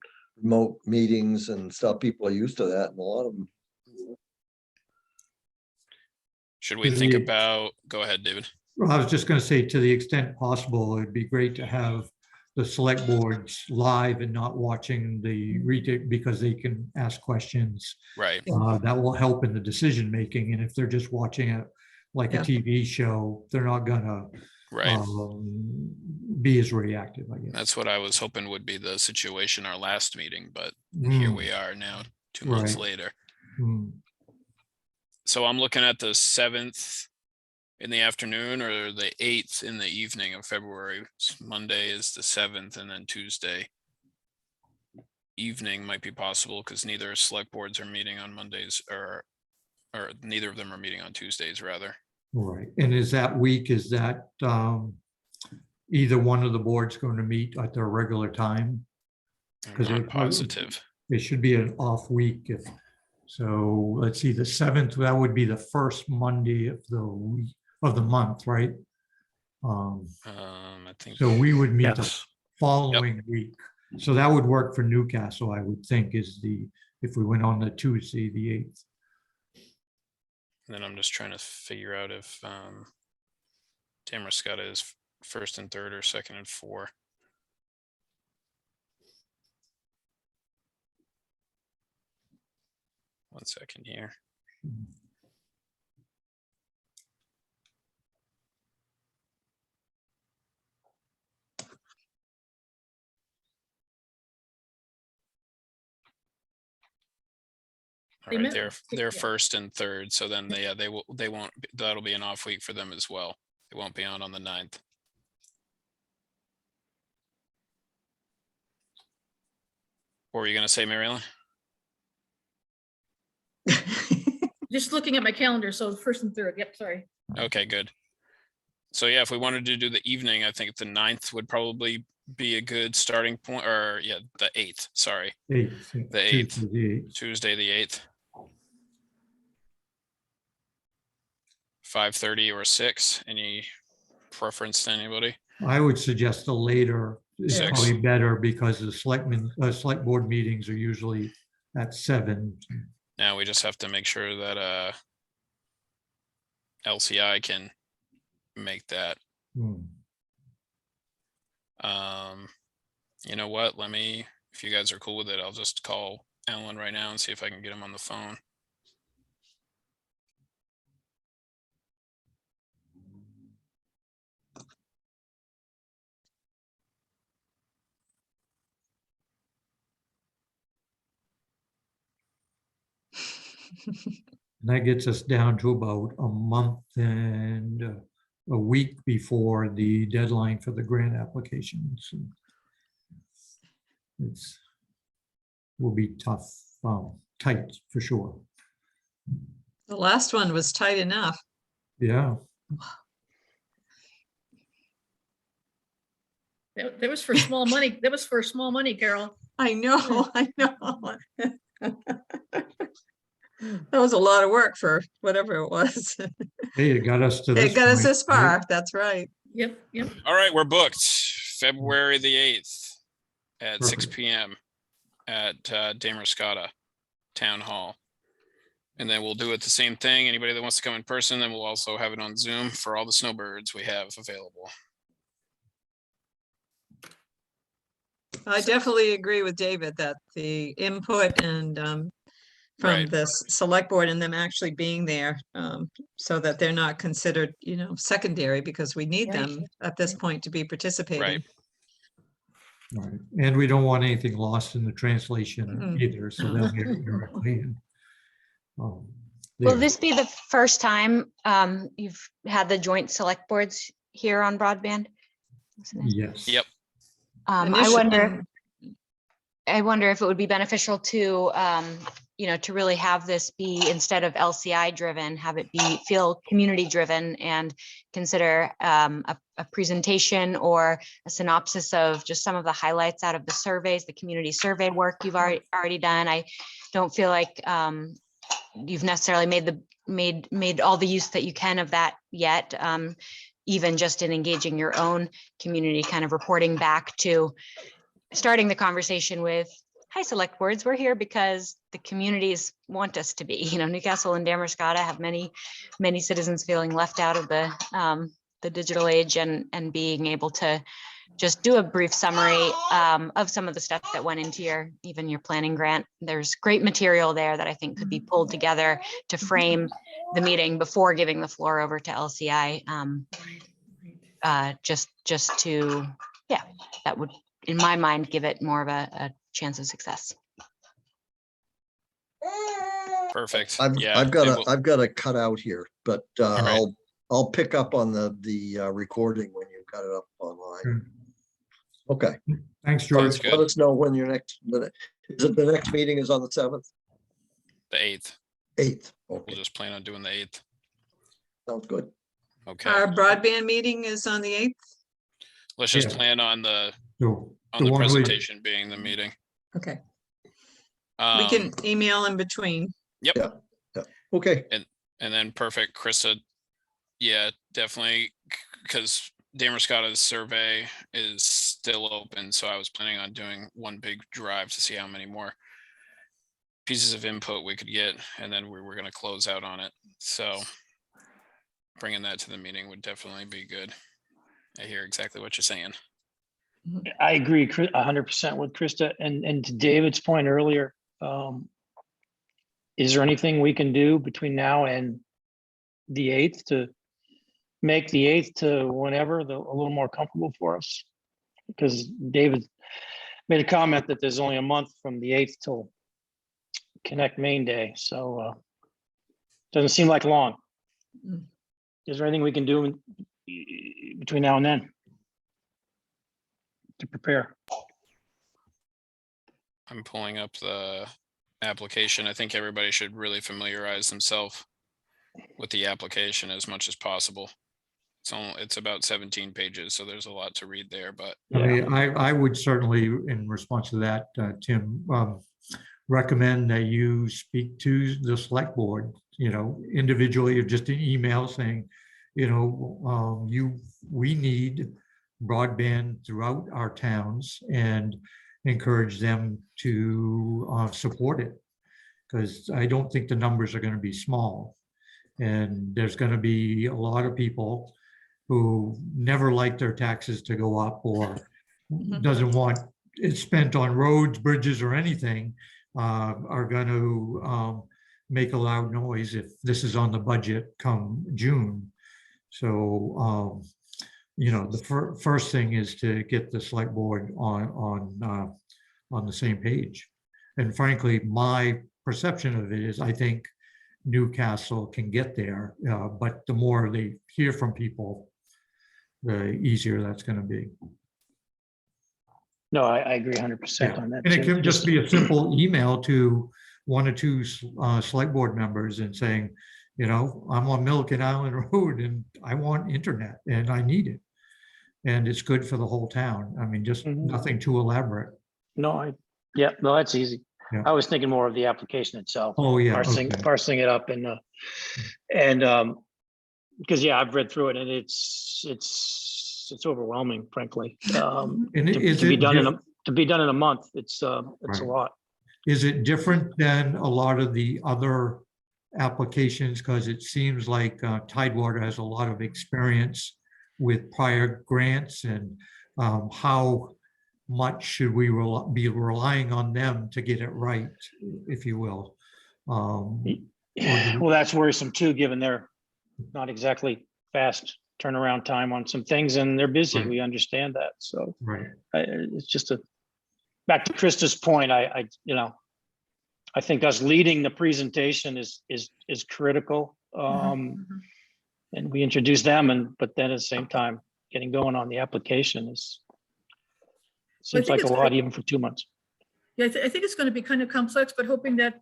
remote meetings and stuff. People are used to that, and a lot of them. Should we To think the- about, go ahead, David. Well, I was just going to say, to the extent possible, it'd be great to have the select boards live and not watching the read because they can ask questions. Right. That will help in the decision making. And if they're just watching it like a Yeah. TV show, they're not gonna Right. be as reactive, I guess. That's what I was hoping would be the situation our last meeting, but here we are now, 2 months Right. later. Mm. So I'm looking at the 7th in the afternoon or the 8th in the evening of February. Monday is the 7th, and then Tuesday evening might be possible because neither select boards are meeting on Mondays, or neither of them are meeting on Tuesdays, rather. Right. And is that week, is that either one of the boards going to meet at their regular time? I'm 'Cause not it probably- positive. It should be an off week. So let's see, the 7th, that would be the first Monday of the week of the month, right? I think. So we would meet the Yes. following week. So that would work for Newcastle, I would think, if we went on the Tuesday, the 8th. Then I'm just trying to figure out if Damariscotta is first and third or second and 4. One second here. All They right, met- they're yeah. first and third, so then they won't, that'll be an off week for them as well. They won't be on the 9th. What were you gonna say, Mary Ellen? Just looking at my calendar, so first and third, yep, sorry. Okay, good. So yeah, if we wanted to do the evening, I think the 9th would probably be a good starting point, or yeah, the 8th, sorry, 8th. The 8th. Tuesday, the 8th. Tuesday, the 8th. 5:30 or 6, any preference to anybody? I would suggest the later is 6. probably better because the select board meetings are usually at 7. Now we just have to make sure that LCI can make that. Hmm. You know what, if you guys are cool with it, I'll just call Alan right now and see if I can get him on the phone. That gets us down to about a month and a week before the deadline for the grant applications. Will be tough, tight for sure. The last one was tight enough. Yeah, That was for small money. That was for small money, Carol. I know, I know. That was a lot of work for whatever it was. hey, it got us to this It got us point, this right? far, that's right. Yep, yep. All right, we're booked February the 8th at 6 Perfect. p.m. at Damariscotta Town Hall. And then we'll do it the same thing. Anybody that wants to come in person, then we'll also have it on Zoom for all the snowbirds we have available. I definitely agree with David that the input and from Right. this select board and them actually being there, so that they're not considered, secondary, because we need Right. them at this point to be participating. Right. And we don't want anything lost in the translation Mm-mm. either, so they'll hear it directly. Will There. this be the first time you've had the joint select boards here on broadband? Yes. Yep. I wonder if it would be beneficial to, to really have this be, instead of LCI driven, have it feel community driven, and consider a presentation or a synopsis of just some of the highlights out of the surveys, the community survey work you've already done. I don't feel like you've necessarily made all the use that you can of that yet. Even just in engaging your own community, kind of reporting back to, starting the conversation with hi, select boards, we're here because the communities want us to be. You know, Newcastle and Damariscotta have many citizens feeling left out of the digital age, and being able to just do a brief summary of some of the stuff that went into even your planning grant. There's great material there that I think could be pulled together to frame the meeting before giving the floor over to LCI. Just to, yeah, that would, in my mind, give it more of a chance of success. Perfect. I've And got a cut out here, but right. I'll pick up on the recording when you've got it up online. Okay. Thanks, Sounds George. good. Let us know when your next, is it the next meeting is on the 7th? The 8th. 8th. We'll Okay, just plan on doing the 8th. sounds good. Okay. Our broadband meeting is on the 8th. Let's just Yeah. plan on the So on the one we- presentation being the meeting. Okay, we can email in between. Okay, And then perfect, Krista. Yeah, definitely, because Damariscotta's survey is still open, so I was planning on doing one big drive to see how many more pieces of input we could get, and then we were going to close out on it. So bringing that to the meeting would definitely be good. I hear exactly what you're saying. I agree 100% with Krista, and to David's point earlier, is there anything we can do between now and the 8th to make the 8th to whenever a little more comfortable for us? Because David made a comment that there's only a month from the 8th till Connect Main Day, so doesn't seem like long. Mm. Is there anything we can do between now and then to prepare? I'm pulling up the application. I think everybody should really familiarize themselves with the application as much as possible. It's about 17 pages, so there's a lot to read there, but I mean, I would certainly, in response to that, Tim, recommend that you speak to the select board, individually, or just an email saying, we need broadband throughout our towns, and encourage them to support it. Because I don't think the numbers are going to be small. And there's going to be a lot of people who never like their taxes to go up, or doesn't want it spent on roads, bridges, or anything, are going to make a loud noise if this is on the budget come June. So, the first thing is to get the select board on the same page. And frankly, my perception of it is, I think Newcastle can get there, but the more they hear from people, the easier that's going to be. No, I agree 100% on that. And it Tim. could just be a simple email to one or two select board members and saying, I'm on Milliken Island Road and I want internet and I need it. And it's good for the whole town. I mean, just nothing too elaborate. No, that's easy. Yeah. I was thinking more of the application itself. Oh, yeah. Parsing it up and because I've read through it and it's overwhelming, frankly. And to be done in a month, it's a lot. Is it different than a lot of the other applications? Because it seems like Tidewater has a lot of experience with prior grants, and how much should we be relying on them to get it right, if you will? Well, that's worrisome too, given they're not exactly fast turnaround time on some things, and they're busy. Right. We understand that. So Right. it's just back to Krista's point. I think us leading the presentation is critical. And we introduce them, but then at the same time, getting going on the application seems like a lot, even for 2 months. Yeah, I think it's going to be kind of complex, but hoping that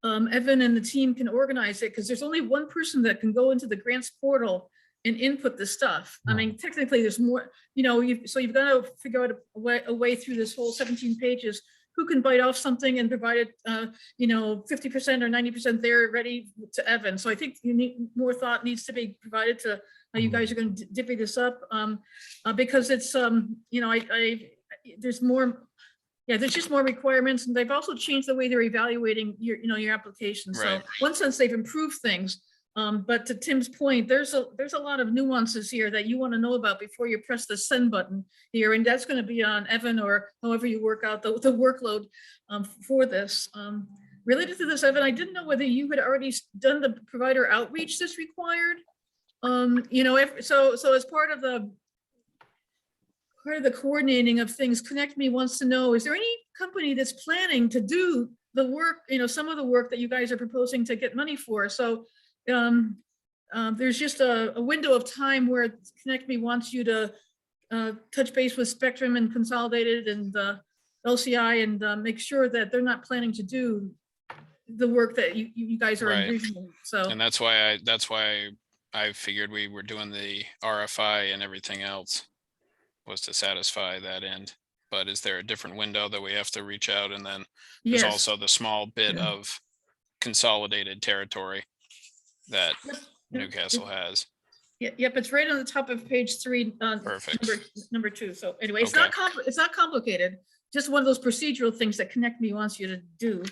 Evan and the team can organize it, because there's only one person that can go into the grants portal and input the stuff. I mean, technically there's more, so you've got to figure out a way through this whole 17 pages. Who can bite off something and provide it, 50% or 90% there ready to Evan. So I think more thought needs to be provided to how you guys are going to divvy this up, because it's, there's more Yeah, there's just more requirements, and they've also changed the way they're evaluating your, your application. So Right. one sense, they've improved things. But to Tim's point, there's a lot of nuances here that you want to know about before you press the send button here. And that's going to be on Evan, or however you work out the workload for this. Related to this, Evan, I didn't know whether you had already done the provider outreach that's required. So as part of the coordinating of things, Connect Me wants to know, is there any company that's planning to do the work, some of the work that you guys are proposing to get money for? So there's just a window of time where Connect Me wants you to touch base with Spectrum and Consolidated and LCI and make sure that they're not planning to do the work that you guys are Right. envisioning. So And that's why I figured we were doing the RFI and everything else was to satisfy that end. But is there a different window that we have to reach out? And then there's yes. also the small bit Yeah. of consolidated territory that Yep. Newcastle has. Yep, it's right on the top of page 3. Perfect. Number 2. So anyway, it's Okay. not complicated. Just one of those procedural things that Connect Me wants you to do.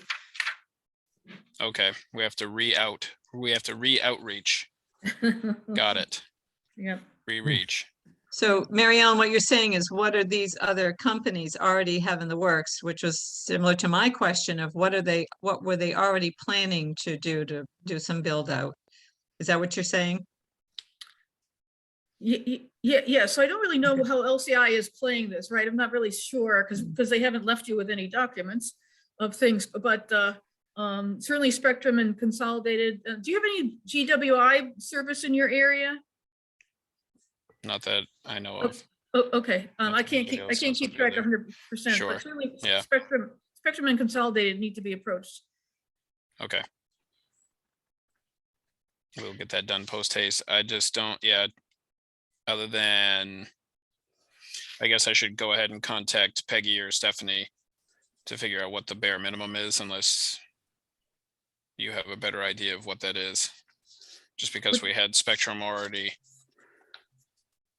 Okay, we have to re-outreach. Got it. Yep. Re-reach. So Mary Ellen, what you're saying is, what are these other companies already have in the works, which was similar to my question of what were they already planning to do some build out? Is that what you're saying? Yeah. So I don't really know how LCI is playing this, right? I'm not really sure because they haven't left you with any documents of things, but certainly Spectrum and Consolidated. Do you have any GWI service in your area? Not that I know of. Oh, okay. I Not can't that anybody keep else knows track either. 100%, Sure. but certainly Yeah. Spectrum and Consolidated need to be approached. Okay. We'll get that done post haste. I just don't, other than, I guess I should go ahead and contact Peggy or Stephanie to figure out what the bare minimum is, unless you have a better idea of what that is. Just because we had Spectrum already.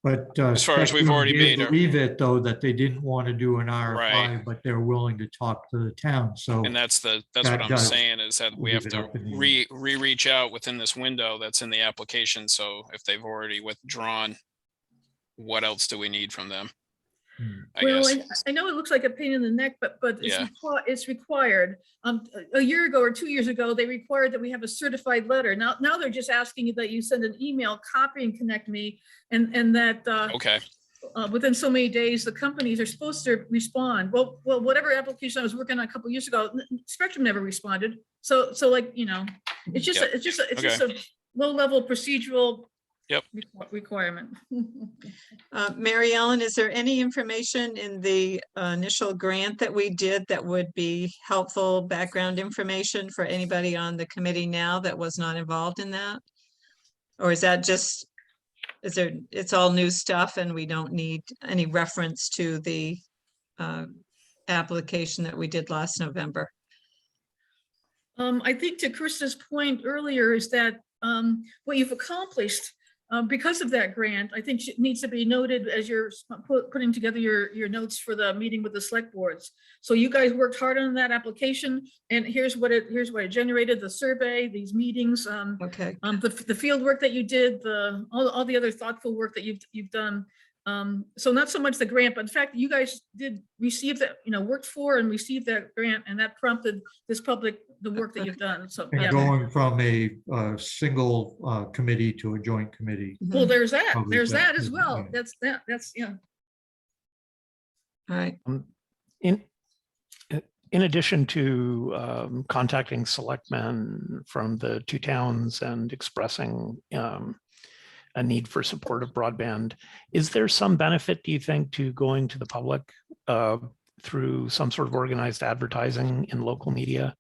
But As far as we've Spectrum already did made our- Believe it, though, that they didn't want to do an RFI, Right. but they're willing to talk to the town, so. And that's That what I'm does saying is that we leave have it to up in the air. reach out within this window that's in the application. So if they've already withdrawn, what else do we need from them? I Well, guess. I know it looks like a pain in the neck, but Yeah. it's required. A year ago or 2 years ago, they required that we have a certified letter. Now they're just asking you that you send an email copying Connect Me, and that Okay, within so many days, the companies are supposed to respond. Well, whatever application I was working on a couple years ago, Spectrum never responded. So like, it's just Yep. it's just a low level procedural Yep. requirement. Mary Ellen, is there any information in the initial grant that we did that would be helpful background information for anybody on the committee now that was not involved in that? Or is that just, it's all new stuff and we don't need any reference to the application that we did last November? I think to Krista's point earlier is that what you've accomplished because of that grant, I think it needs to be noted as you're putting together your notes for the meeting with the select boards. So you guys worked hard on that application, and here's what it generated: the survey, these meetings, Okay. the field work that you did, all the other thoughtful work that you've done. So not so much the grant, but in fact, you guys did receive that, worked for and received that grant, and that prompted the work that you've done. So And yeah. going from a single committee to a joint committee. Well, there's that. Probably There's that that as too, well. yeah. That's yeah. All right. In addition to contacting selectmen from the two towns and expressing a need for support of broadband, is there some benefit, do you think, to going to the public through some sort of organized advertising in local media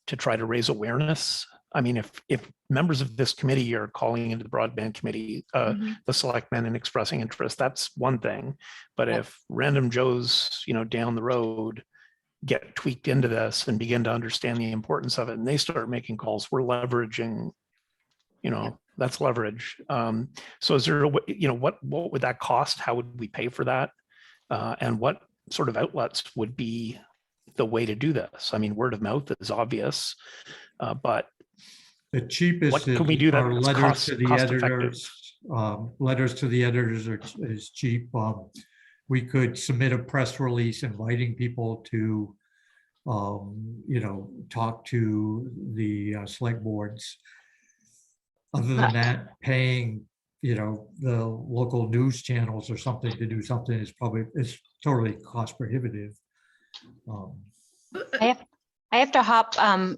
to try to raise awareness? I mean, if members of this committee are calling into the broadband committee, the selectmen, and expressing interest, that's one thing. But if random Joes, down the road get tweaked into this and begin to understand the importance of it, and they start making calls, we're leveraging, that's leverage. So is there a way, what would that cost? How would we pay for that? And what sort of outlets would be the way to do this? I mean, word of mouth is obvious, but The cheapest what can we do are that's letters to the cost effective? editors. Letters to the editors is cheap. We could submit a press release inviting people to, talk to the select boards. Other than that, paying, the local news channels or something to do something is totally cost prohibitive. I have to hop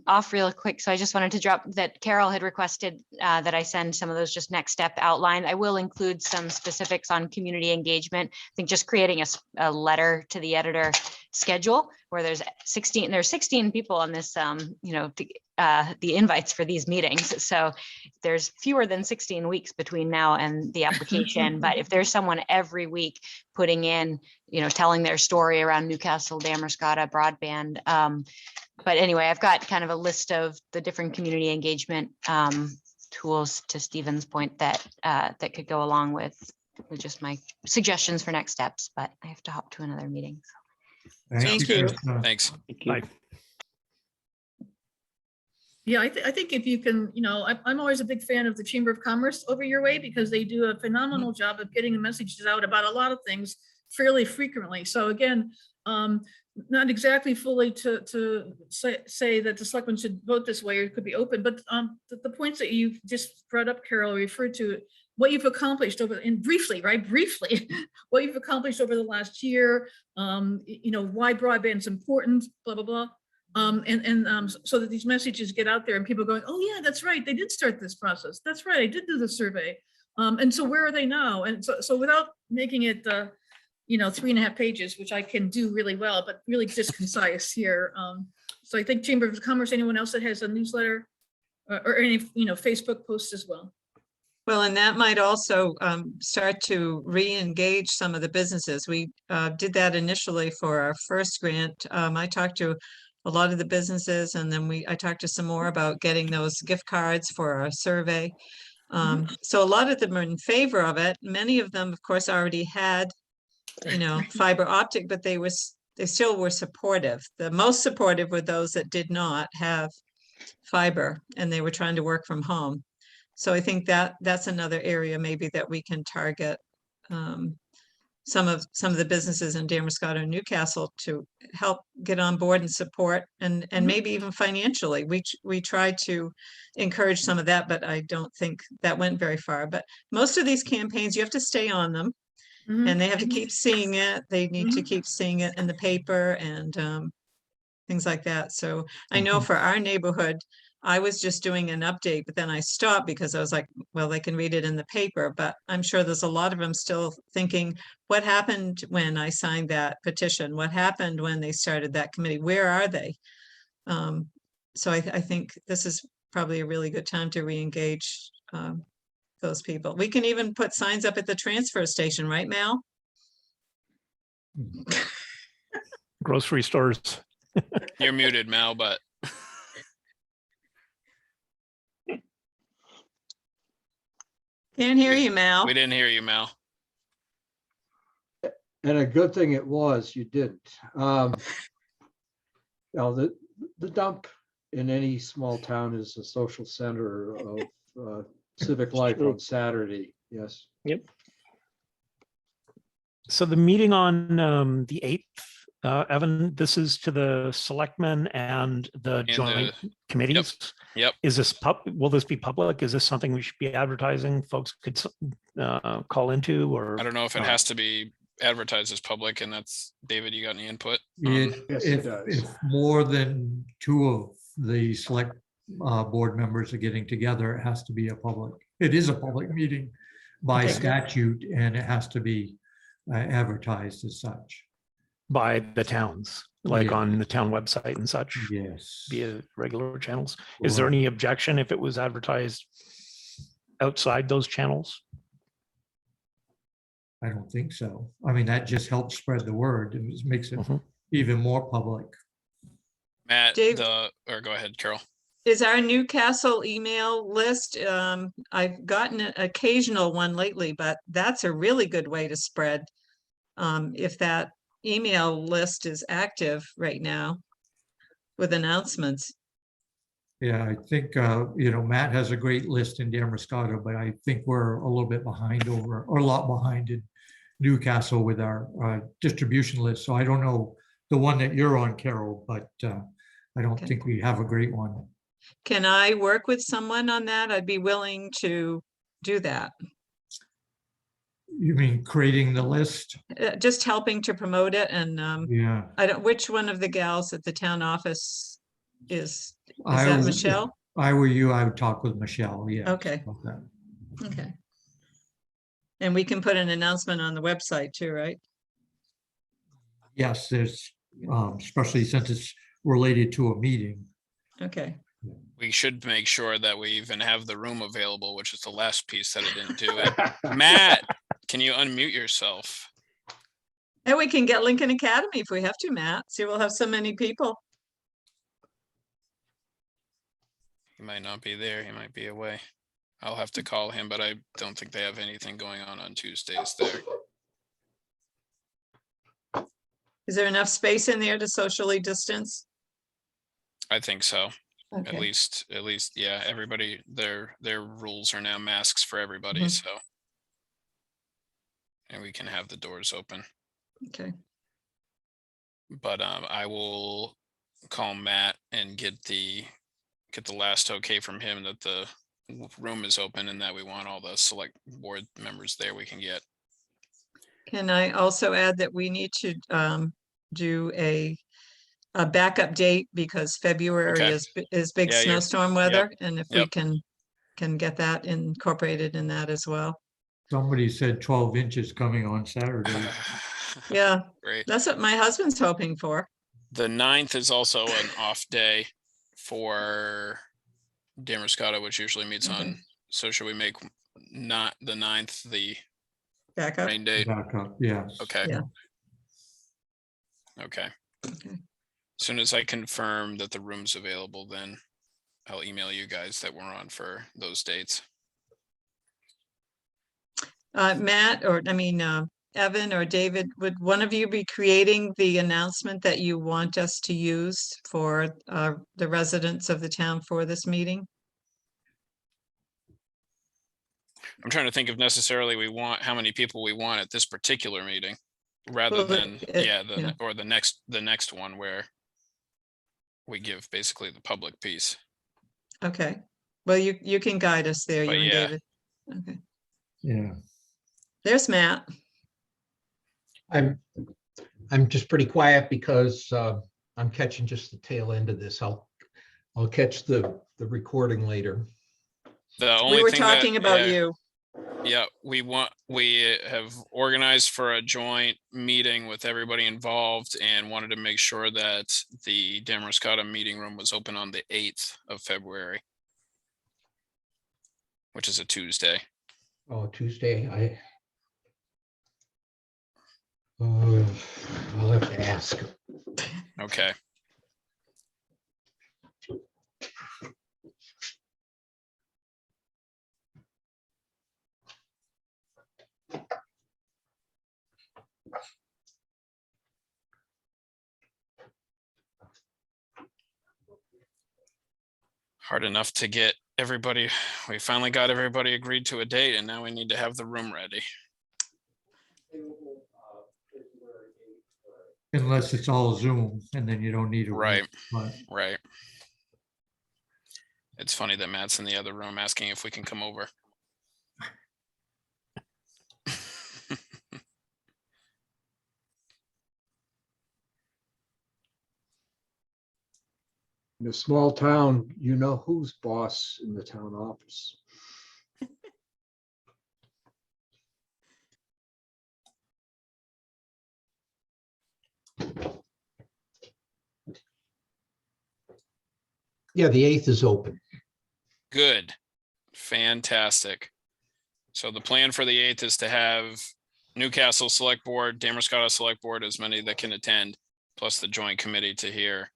off real quick, so I just wanted to drop that Carol had requested that I send some of those just next step outline. I will include some specifics on community engagement. I think just creating a letter to the editor schedule where there's 16 people on this, the invites for these meetings. So there's fewer than 16 weeks between now and the application. But if there's someone every week putting in, telling their story around Newcastle-Damariscotta broadband. But anyway, I've got kind of a list of the different community engagement tools, to Stephen's point, that that could go along with just my suggestions for next steps. But I have to hop to another meeting. Thank you. Thanks. Bye. Yeah, I think if you can, I'm always a big fan of the Chamber of Commerce over your way because they do a phenomenal job of getting the messages out about a lot of things fairly frequently. So again, not exactly fully to say that the selectmen should vote this way or it could be open, but the points that you just brought up, Carol, referred to what you've accomplished briefly, what you've accomplished over the last year, why broadband is important, blah, blah, blah. So that these messages get out there and people going, oh yeah, that's right, they did start this process. That's right, I did do the survey. And so where are they now? And so without making it 3.5 pages, which I can do really well, but really just concise here. So I think Chamber of Commerce, anyone else that has a newsletter or any, Facebook posts as well. Well, and that might also start to re-engage some of the businesses. We did that initially for our first grant. I talked to a lot of the businesses, and then I talked to some more about getting those gift cards for our survey. So a lot of them are in favor of it. Many of them, of course, already had fiber optic, but they still were supportive. The most supportive were those that did not have fiber and they were trying to work from home. So I think that's another area maybe that we can target some of the businesses in Damariscotta and Newcastle to help get on board and support and maybe even financially. We tried to encourage some of that, but I don't think that went very far. But most of these campaigns, you have to stay on them. And they have to keep seeing it. They need to keep seeing it in the paper and things like that. So I know for our neighborhood, I was just doing an update, but then I stopped because I was like, well, they can read it in the paper, but I'm sure there's a lot of them still thinking, what happened when I signed that petition? What happened when they started that committee? Where are they? So I think this is probably a really good time to re-engage those people. We can even put signs up at the transfer station, right, Mal? Grocery stores. You're muted, Mal, but Can't hear you, Mal. we didn't hear you, Mal. And a good thing it was, you didn't. The dump in any small town is a social center of civic life on Saturday. Yes. Yep. So the meeting on the 8th, Evan, this is to the selectmen and the joint committees. Yep. Is this will this be public? Is this something we should be advertising? Folks could call into, or I don't know if it has to be advertised as public, and that's David. You got any input? Yes, it does. If more than 2 of the select board members are getting together, it has to be it is a public meeting by statute, and it has to be advertised as such. by the towns, like Yeah. on the town website and such, Yes. via regular channels? Is there any objection if it was advertised outside those channels? I don't think so. I mean, that just helps spread the word. It makes it even more public. Matt, Dave? or go ahead, Carol. Is our Newcastle email list, I've gotten an occasional one lately, but that's a really good way to spread. If that email list is active right now with announcements. Yeah, I think, Matt has a great list in Damariscotta, but I think we're a little bit behind or a lot behind in Newcastle with our distribution list. So I don't know the one that you're on, Carol, but I don't Okay. think we have a great one. Can I work with someone on that? I'd be willing to do that. You mean creating the list? Just helping to promote it and Yeah. I don't, which one of the gals at the town office is I that would- Michelle? If I were you, I would talk with Michelle, yeah. Okay. Okay. And we can put an announcement on the website too, right? Yes, there's, especially since it's related to a meeting. Okay. We should make sure that we even have the room available, which is the last piece that I didn't do. And Matt, can you unmute yourself? And we can get Lincoln Academy if we have to, Matt. See, we'll have so many people. He might not be there. He might be away. I'll have to call him, but I don't think they have anything going on Tuesdays there. Is there enough space in there to socially distance? I think so. At Okay. least, yeah, everybody, their rules are now masks for everybody, Mhm. so. And we can have the doors open, Okay. but I will call Matt and get the last okay from him that the room is open and that we want all the select board members there we can get. Can I also add that we need to do a backup date because February Okay. is big Yeah, you're- snowstorm yep, weather, and if we yep. can get that incorporated in that as well. Somebody said 12 inches coming on Saturday. Yeah, Great. that's what my husband's hoping for. The 9th is also an off day for Damariscotta, which usually meets Okay. on, so should we make not the 9th the Backup. rain date? Back up, yes. Okay. Yeah. Okay. Okay. As soon as I confirm that the room's available, then I'll email you guys that we're on for those dates. Matt, or I mean, Evan or David, would one of you be creating the announcement that you want us to use for the residents of the town for this meeting? I'm trying to think if necessarily we want, how many people we want at this particular meeting, rather Well, than, yeah. or the next one where we give basically the public piece. Okay, well, you can guide us there, But you and yeah. David. Okay, Yeah. there's Matt. I'm just pretty quiet because I'm catching just the tail end of this. I'll catch the recording later. The only We were thing that- talking about yeah, you. Yeah, we have organized for a joint meeting with everybody involved and wanted to make sure that the Damariscotta meeting room was open on the 8th of February, which is a Tuesday. Oh, Tuesday, I'll have to ask. Okay. Hard enough to get everybody, we finally got everybody agreed to a date and now we need to have the room ready. Unless it's all Zoom and then you don't need a. room, Right. but- Right. It's funny that Matt's in the other room asking if we can come over. In a small town, you know who's boss in the town office. Yeah, the 8th is open. Good. Fantastic. So the plan for the 8th is to have Newcastle Select Board, Damariscotta Select Board, as many that can attend, plus the joint committee to hear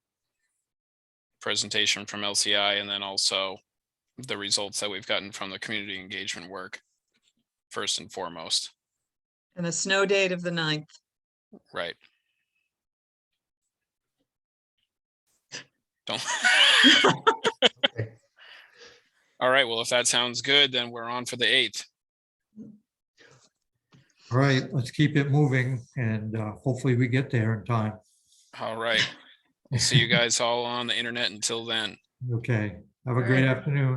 presentation from LCI, and then also the results that we've gotten from the community engagement work, first and foremost. And a snow date of the 9th. Right. Don't. Okay. All right, well, if that sounds good, then we're on for the 8th. All right, let's keep it moving and hopefully we get there in time. All right. We'll see you guys all on the internet until then. Okay, have a All great right. afternoon.